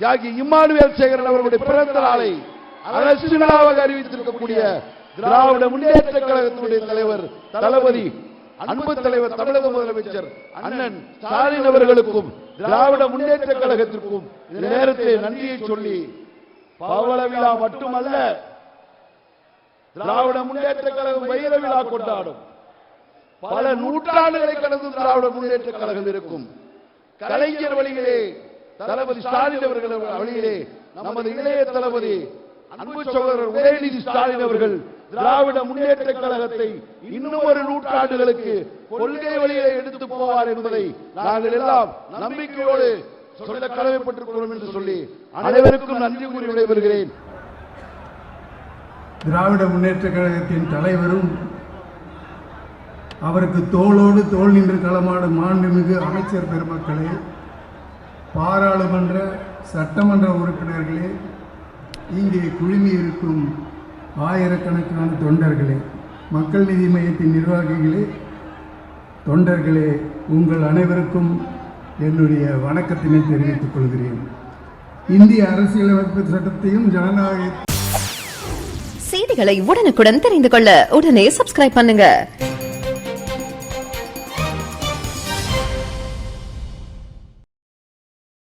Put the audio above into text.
தியாகி இம்மானுவேல் சேகரன் அவர்களுடைய பிறந்த நாளை அரசு விழாவாக அறிவித்திருக்கக்கூடிய திராவிட முன்னேற்ற கழகத்தினுடைய தலைவர் தளபதி அன்பு தலைவர் தமிழக முதலமைச்சர் அண்ணன் ஸ்டாலின் அவர்களுக்கும் திராவிட முன்னேற்ற கழகத்திற்கும் இந்த நேரத்தை நன்றியை சொல்லி பவள விழா மட்டுமல்ல, திராவிட முன்னேற்ற கழகம் வைர விழா கொண்டாடும். பல நூற்றாண்டுகளை கடந்து திராவிட முன்னேற்ற கழகம் இருக்கும். கலைஞர் வழியிலே தளபதி ஸ்டாலின் அவர்கள் வழியிலே நமது இளைய தளபதி அன்பு சகோதரர் உதயநிதி ஸ்டாலின் அவர்கள் திராவிட முன்னேற்ற கழகத்தை இன்னும் ஒரு நூற்றாண்டுகளுக்கு கொள்கை வழியிலே எடுத்து போவார் என்பதை நாங்கள் எல்லாம் நம்பிக்கையோடு சொல்ல கடமைப்பட்டிருக்கிறோம் என்று சொல்லி அனைவருக்கும் நன்றி கூறி விடைபெறுகிறேன். திராவிட முன்னேற்ற கழகத்தின் தலைவரும் அவருக்கு தோளோடு தோள் நின்று களமாடும் மாண்புமிகு அமைச்சர் பெருமக்களே, பாராளுமன்ற சட்டமன்ற உறுப்பினர்களே, இங்கே குழுமி இருக்கும் ஆயிரக்கணக்கான தொண்டர்களே, மக்கள் நீதி மையத்தின் நிர்வாகிகளே, தொண்டர்களே, உங்கள் அனைவருக்கும் என்னுடைய வணக்கத்தினை தெரிவித்துக் கொள்கிறேன். இந்திய அரசியலமைப்பு சட்டத்தையும் ஜனநாயக செய்திகளை உடனுக்குடன் தெரிந்து கொள்ள உடனே சப்ஸ்கிரைப் பண்ணுங்க.